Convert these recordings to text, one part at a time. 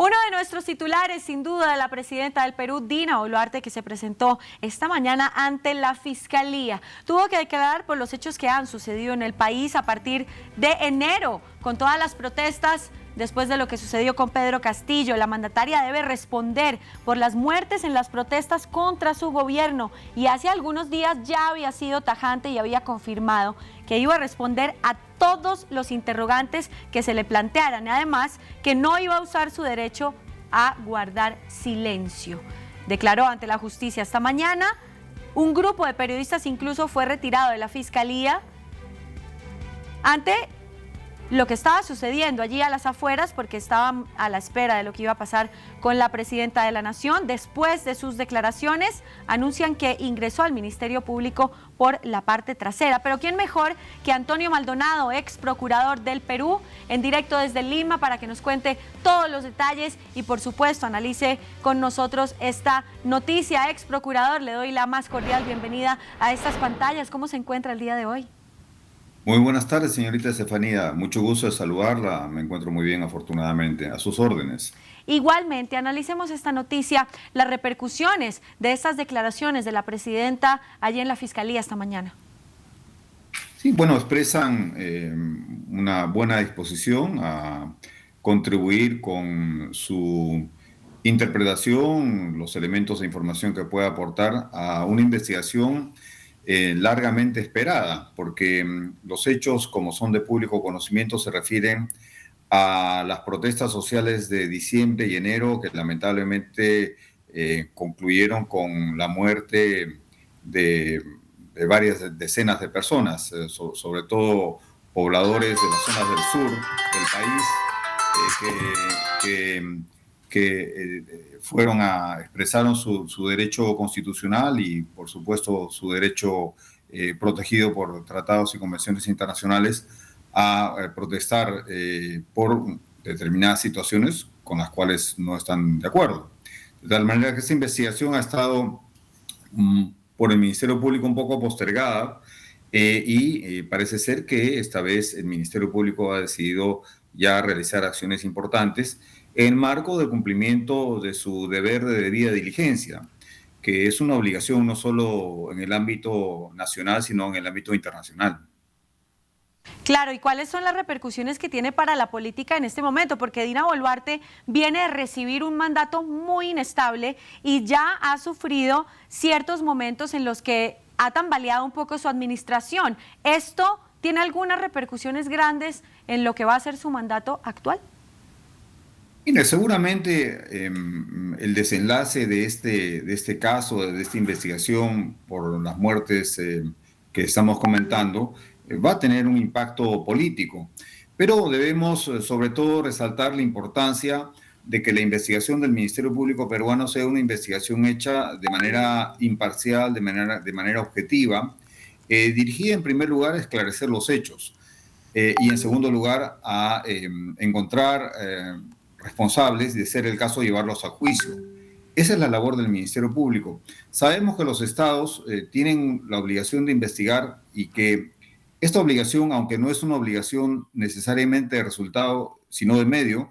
Uno de nuestros titulares, sin duda, de la presidenta del Perú, Dina Boluarte, que se presentó esta mañana ante la Fiscalía. Tuvo que declarar por los hechos que han sucedido en el país a partir de enero, con todas las protestas. Después de lo que sucedió con Pedro Castillo, la mandataria debe responder por las muertes en las protestas contra su gobierno. Y hace algunos días ya había sido tajante y había confirmado que iba a responder a todos los interrogantes que se le plantearan. Y además, que no iba a usar su derecho a guardar silencio. Declaró ante la justicia esta mañana. Un grupo de periodistas incluso fue retirado de la Fiscalía ante lo que estaba sucediendo allí a las afueras, porque estaban a la espera de lo que iba a pasar con la presidenta de la Nación. Después de sus declaraciones, anuncian que ingresó al Ministerio Público por la parte trasera. Pero ¿quién mejor que Antonio Maldonado, ex procurador del Perú, en directo desde Lima, para que nos cuente todos los detalles y, por supuesto, analice con nosotros esta noticia? Ex procurador, le doy la más cordial bienvenida a estas pantallas. ¿Cómo se encuentra el día de hoy? Muy buenas tardes, señorita Estefanía. Mucho gusto de saludarla. Me encuentro muy bien, afortunadamente. A sus órdenes. Igualmente, analicemos esta noticia, las repercusiones de estas declaraciones de la presidenta allí en la Fiscalía esta mañana. Sí, bueno, expresan una buena disposición a contribuir con su interpretación, los elementos de información que pueda aportar a una investigación largamente esperada, porque los hechos, como son de público conocimiento, se refieren a las protestas sociales de diciembre y enero, que lamentablemente concluyeron con la muerte de varias decenas de personas, sobre todo pobladores de las zonas del sur del país, que fueron expresaron su derecho constitucional y, por supuesto, su derecho protegido por tratados y convenciones internacionales a protestar por determinadas situaciones con las cuales no están de acuerdo. De tal manera que esta investigación ha estado por el Ministerio Público un poco postergada y parece ser que esta vez el Ministerio Público ha decidido ya realizar acciones importantes en marco de cumplimiento de su deber de debida diligencia, que es una obligación no solo en el ámbito nacional, sino en el ámbito internacional. Claro, ¿y cuáles son las repercusiones que tiene para la política en este momento? Porque Dina Boluarte viene de recibir un mandato muy inestable y ya ha sufrido ciertos momentos en los que ha tambaleado un poco su administración. ¿Esto tiene algunas repercusiones grandes en lo que va a ser su mandato actual? Mire, seguramente el desenlace de este caso, de esta investigación por las muertes que estamos comentando, va a tener un impacto político. Pero debemos, sobre todo, resaltar la importancia de que la investigación del Ministerio Público peruano sea una investigación hecha de manera imparcial, de manera objetiva, dirigida en primer lugar a esclarecer los hechos y en segundo lugar a encontrar responsables, de ser el caso, llevarlos a juicio. Esa es la labor del Ministerio Público. Sabemos que los estados tienen la obligación de investigar y que esta obligación, aunque no es una obligación necesariamente de resultado, sino de medio,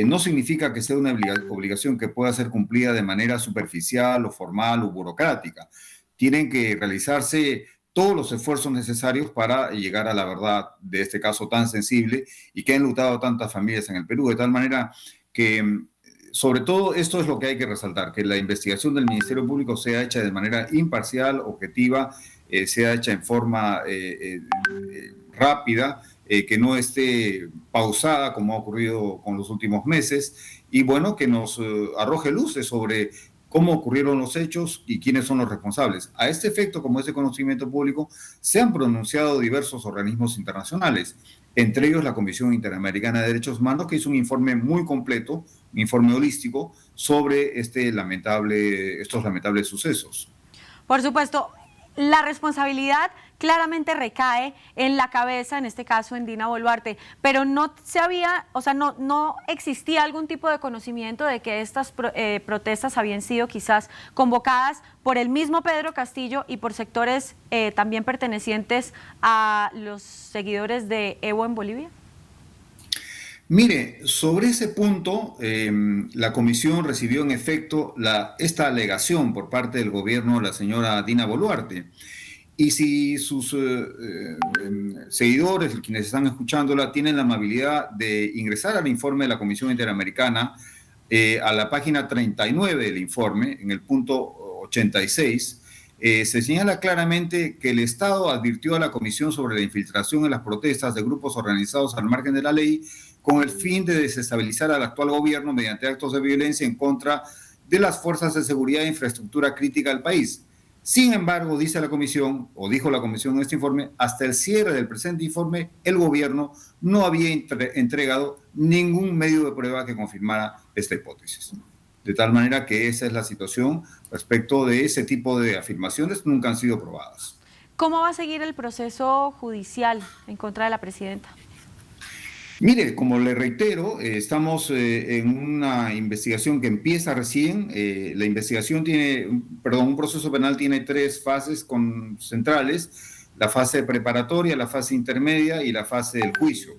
no significa que sea una obligación que pueda ser cumplida de manera superficial o formal o burocrática. Tienen que realizarse todos los esfuerzos necesarios para llegar a la verdad de este caso tan sensible y que han enlutado a tantas familias en el Perú, de tal manera que, sobre todo, esto es lo que hay que resaltar, que la investigación del Ministerio Público sea hecha de manera imparcial, objetiva, sea hecha en forma rápida, que no esté pausada como ha ocurrido con los últimos meses, y bueno, que nos arroje luces sobre cómo ocurrieron los hechos y quiénes son los responsables. A este efecto, como es de conocimiento público, se han pronunciado diversos organismos internacionales, entre ellos la Comisión Interamericana de Derechos Humanos, que hizo un informe muy completo, un informe holístico, sobre estos lamentables sucesos. Por supuesto, la responsabilidad claramente recae en la cabeza, en este caso en Dina Boluarte, pero no existía algún tipo de conocimiento de que estas protestas habían sido quizás convocadas por el mismo Pedro Castillo y por sectores también pertenecientes a los seguidores de Evo en Bolivia. Mire, sobre ese punto, la comisión recibió en efecto esta alegación por parte del gobierno de la señora Dina Boluarte. Y si sus seguidores, quienes están escuchándola, tienen la amabilidad de ingresar al informe de la Comisión Interamericana, a la página 39 del informe, en el punto 86, se señala claramente que el Estado advirtió a la Comisión sobre la infiltración en las protestas de grupos organizados al margen de la ley con el fin de desestabilizar al actual gobierno mediante actos de violencia en contra de las fuerzas de seguridad e infraestructura crítica del país. Sin embargo, dice la Comisión, o dijo la Comisión en este informe, hasta el cierre del presente informe, el gobierno no había entregado ningún medio de prueba que confirmara esta hipótesis. De tal manera que esa es la situación respecto de ese tipo de afirmaciones, nunca han sido probadas. ¿Cómo va a seguir el proceso judicial en contra de la presidenta? Mire, como le reitero, estamos en una investigación que empieza recién. La investigación un proceso penal tiene 3 fases centrales: la fase preparatoria, la fase intermedia y la fase del juicio.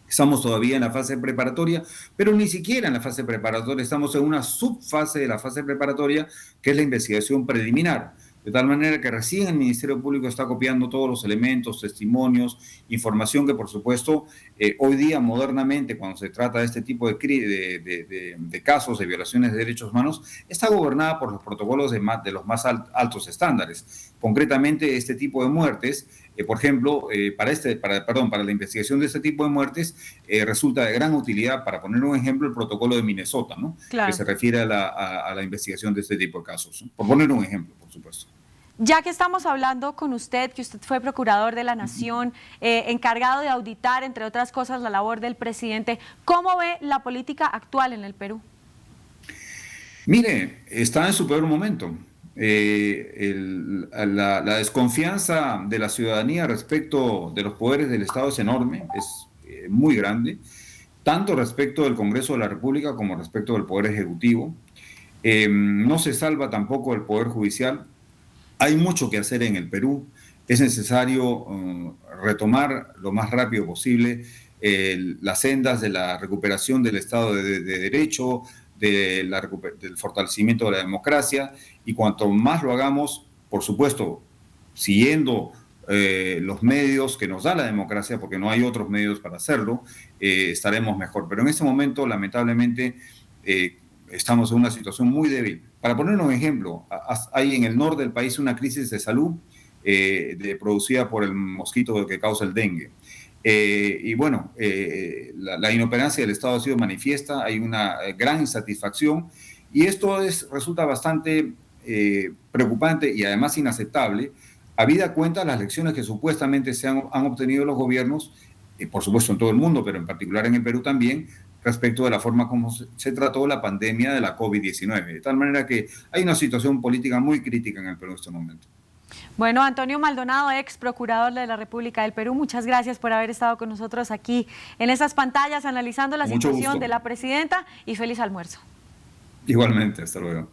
Estamos todavía en la fase preparatoria, pero ni siquiera en la fase preparatoria, estamos en una subfase de la fase preparatoria, que es la investigación preliminar. De tal manera que recién el Ministerio Público está copiando todos los elementos, testimonios, información que, por supuesto, hoy día modernamente, cuando se trata de este tipo de casos de violaciones de derechos humanos, está gobernada por los protocolos de los más altos estándares. Concretamente, este tipo de muertes, por ejemplo, para la investigación de este tipo de muertes, resulta de gran utilidad, para poner un ejemplo, el protocolo de Minnesota, ¿no? Claro. Que se refiere a la investigación de este tipo de casos, ¿no? Por poner un ejemplo, por supuesto. Ya que estamos hablando con usted, que usted fue procurador de la Nación, encargado de auditar, entre otras cosas, la labor del presidente, ¿cómo ve la política actual en el Perú? Mire, está en su peor momento. La desconfianza de la ciudadanía respecto de los poderes del Estado es enorme, es muy grande, tanto respecto del Congreso de la República como respecto del Poder Ejecutivo. No se salva tampoco el Poder Judicial. Hay mucho que hacer en el Perú. Es necesario retomar lo más rápido posible las sendas de la recuperación del Estado de Derecho, del fortalecimiento de la democracia, y cuanto más lo hagamos, por supuesto, siguiendo los medios que nos da la democracia, porque no hay otros medios para hacerlo, estaremos mejor. Pero en este momento, lamentablemente, estamos en una situación muy débil. Para poner un ejemplo, hay en el norte del país una crisis de salud producida por el mosquito que causa el dengue. Y bueno, la inoperancia del Estado ha sido manifiesta, hay una gran insatisfacción, y esto resulta bastante preocupante y además inaceptable, habida cuenta de las lecciones que supuestamente han obtenido los gobiernos, por supuesto en todo el mundo, pero en particular en el Perú también, respecto de la forma como se trató la pandemia de la COVID-19. De tal manera que hay una situación política muy crítica en el Perú en este momento. Bueno, Antonio Maldonado, ex procurador de la República del Perú, muchas gracias por haber estado con nosotros aquí en estas pantallas analizando la situación de la presidenta, y feliz almuerzo. Igualmente, hasta luego.